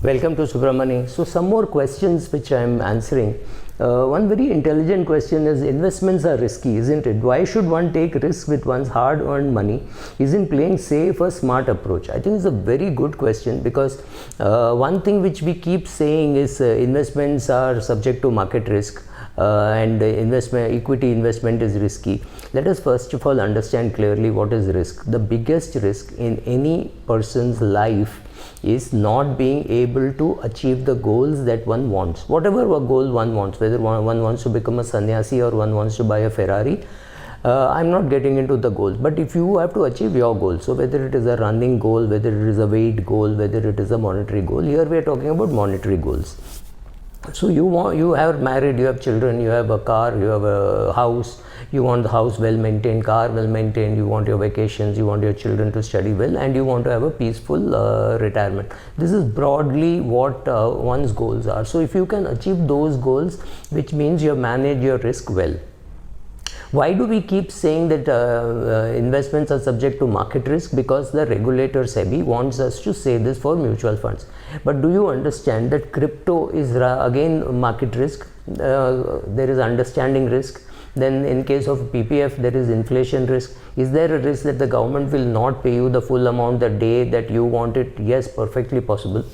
Welcome to Subramani. So some more questions which I am answering. One very intelligent question is, investments are risky, isn't it? Why should one take risks with one's hard-earned money? Isn't playing safe a smart approach? I think it's a very good question, because one thing which we keep saying is investments are subject to market risk. And equity investment is risky. Let us first of all understand clearly what is risk. The biggest risk in any person's life is not being able to achieve the goals that one wants. Whatever goal one wants, whether one wants to become a sannyasi or one wants to buy a Ferrari, I'm not getting into the goals, but if you have to achieve your goal, so whether it is a running goal, whether it is a weight goal, whether it is a monetary goal, here we are talking about monetary goals. So you are married, you have children, you have a car, you have a house, you want the house well maintained, car well maintained, you want your vacations, you want your children to study well, and you want to have a peaceful retirement. This is broadly what one's goals are. So if you can achieve those goals, which means you manage your risk well. Why do we keep saying that investments are subject to market risk? Because the regulator SEBI wants us to say this for mutual funds. But do you understand that crypto is again market risk? There is understanding risk. Then in case of PPF, there is inflation risk. Is there a risk that the government will not pay you the full amount the day that you want it? Yes, perfectly possible.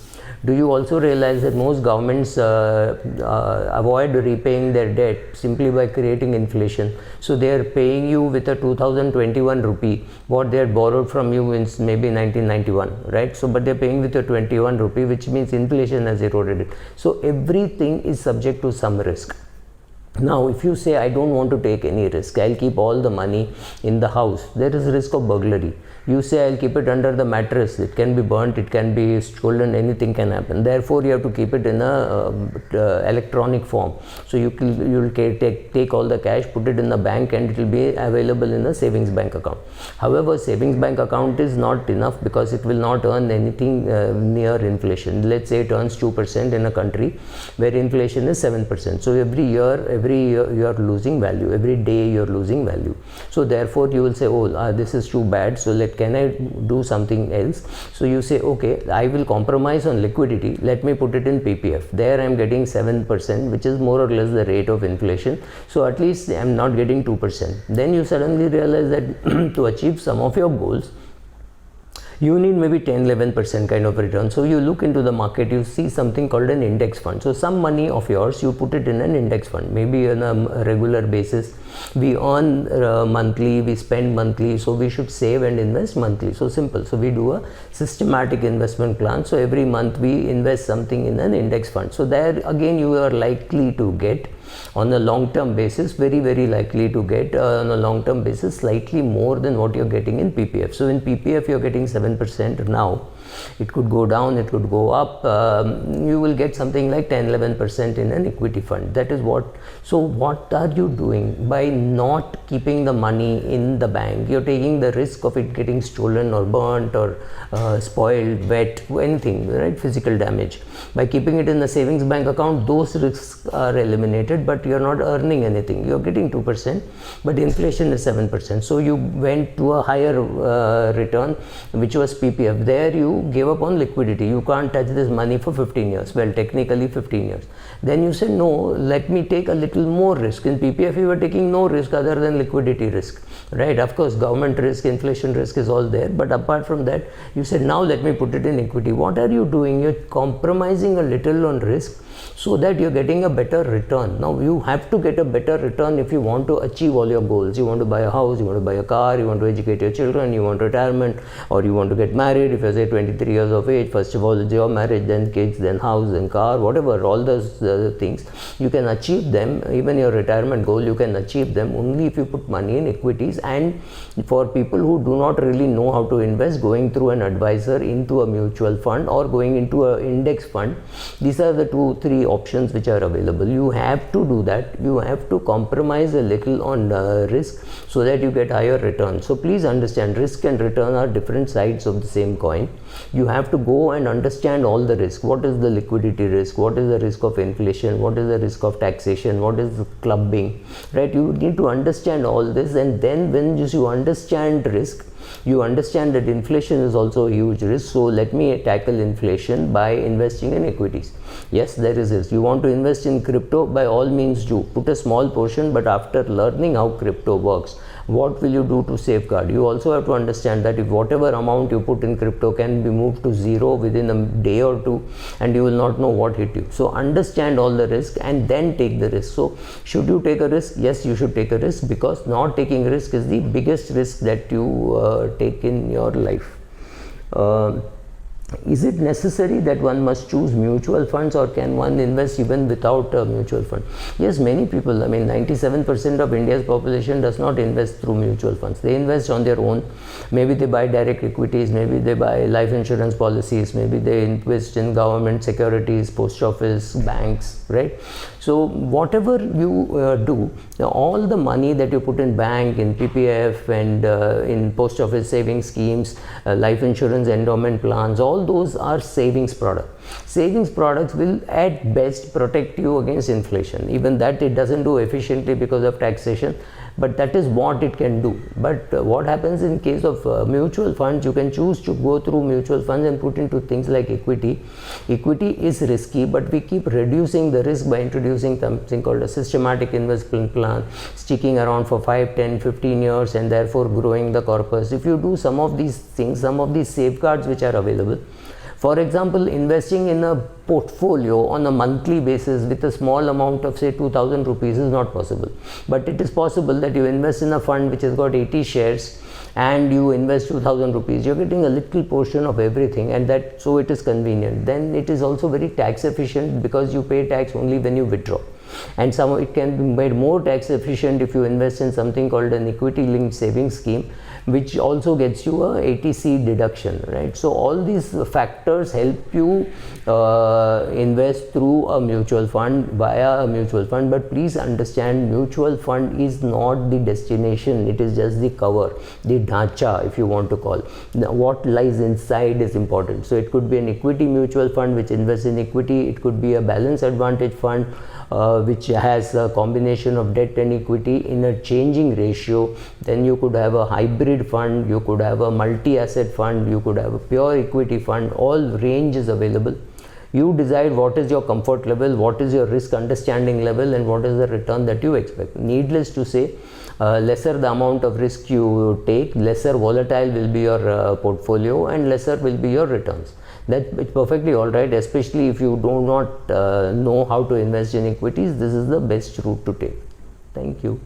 Do you also realize that most governments avoid repaying their debt simply by creating inflation? So they are paying you with a 2021 rupee what they had borrowed from you in maybe 1991, right? So but they're paying with a 21 rupee, which means inflation has eroded it. So everything is subject to some risk. Now, if you say, I don't want to take any risk, I'll keep all the money in the house, there is risk of burglary. You say, I'll keep it under the mattress, it can be burnt, it can be stolen, anything can happen. Therefore, you have to keep it in a electronic form. So you will take all the cash, put it in the bank, and it will be available in a savings bank account. However, savings bank account is not enough, because it will not earn anything near inflation. Let's say it earns 2% in a country where inflation is 7%. So every year you are losing value, every day you are losing value. So therefore you will say, oh, this is too bad, so can I do something else? So you say, okay, I will compromise on liquidity, let me put it in PPF. There I am getting 7%, which is more or less the rate of inflation, so at least I am not getting 2%. Then you suddenly realize that to achieve some of your goals, you need maybe 10-11% kind of return. So you look into the market, you see something called an index fund. So some money of yours, you put it in an index fund, maybe on a regular basis. We earn monthly, we spend monthly, so we should save and invest monthly. So simple. So we do a systematic investment plan. So every month we invest something in an index fund. So there again you are likely to get on a long-term basis, very likely to get on a long-term basis slightly more than what you're getting in PPF. So in PPF you're getting 7% now. It could go down, it could go up. You will get something like 10-11% in an equity fund. That is what. So what are you doing by not keeping the money in the bank? You're taking the risk of it getting stolen or burnt or spoiled, wet, anything, right? Physical damage. By keeping it in the savings bank account, those risks are eliminated, but you're not earning anything. You're getting 2%, but inflation is 7%. So you went to a higher return, which was PPF. There you gave up on liquidity. You can't touch this money for 15 years. Well, technically 15 years. Then you said, no, let me take a little more risk. In PPF, you were taking no risk other than liquidity risk, right? Of course, government risk, inflation risk is all there. But apart from that, you said, now let me put it in equity. What are you doing? You're compromising a little on risk so that you're getting a better return. Now, you have to get a better return if you want to achieve all your goals. You want to buy a house, you want to buy a car, you want to educate your children, you want retirement, or you want to get married. If you say 23 years of age, first of all, your marriage, then kids, then house, then car, whatever, all those things, you can achieve them. Even your retirement goal, you can achieve them only if you put money in equities. And for people who do not really know how to invest, going through an advisor into a mutual fund or going into an index fund, these are the 2-3 options which are available. You have to do that. You have to compromise a little on risk so that you get higher return. So please understand, risk and return are different sides of the same coin. You have to go and understand all the risk. What is the liquidity risk? What is the risk of inflation? What is the risk of taxation? What is the clubbing, right? You need to understand all this, and then when you understand risk, you understand that inflation is also a huge risk. So let me tackle inflation by investing in equities. Yes, there is risk. You want to invest in crypto, by all means do. Put a small portion, but after learning how crypto works, what will you do to safeguard? You also have to understand that if whatever amount you put in crypto can be moved to zero within a day or two, and you will not know what hit you. So understand all the risk and then take the risk. So should you take a risk? Yes, you should take a risk, because not taking risk is the biggest risk that you take in your life. Is it necessary that one must choose mutual funds, or can one invest even without a mutual fund? Yes, many people, 97% of India's population does not invest through mutual funds. They invest on their own. Maybe they buy direct equities, maybe they buy life insurance policies, maybe they invest in government securities, post office, banks, right? So whatever you do, all the money that you put in bank, in PPF, and in post office saving schemes, life insurance endowment plans, all those are savings products. Savings products will at best protect you against inflation. Even that it doesn't do efficiently because of taxation, but that is what it can do. But what happens in case of mutual funds, you can choose to go through mutual funds and put into things like equity. Equity is risky, but we keep reducing the risk by introducing something called a systematic investment plan, sticking around for 5, 10, 15 years, and therefore growing the corpus. If you do some of these things, some of these safeguards which are available, for example, investing in a portfolio on a monthly basis with a small amount of say 2000 rupees is not possible. But it is possible that you invest in a fund which has got 80 shares and you invest 2000 rupees. You're getting a little portion of everything, and that so it is convenient. Then it is also very tax efficient, because you pay tax only when you withdraw. And some it can be made more tax efficient if you invest in something called an equity linked savings scheme, which also gets you a 80C deduction, right? So all these factors help you invest through a mutual fund, via a mutual fund. But please understand, mutual fund is not the destination, it is just the cover, the dhacha, if you want to call. What lies inside is important. So it could be an equity mutual fund which invests in equity, it could be a balance advantage fund which has a combination of debt and equity in a changing ratio. Then you could have a hybrid fund, you could have a multi-asset fund, you could have a pure equity fund. All range is available. You decide what is your comfort level, what is your risk understanding level, and what is the return that you expect. Needless to say, lesser the amount of risk you take, lesser volatile will be your portfolio, and lesser will be your returns. That's perfectly all right, especially if you do not know how to invest in equities. This is the best route to take. Thank you.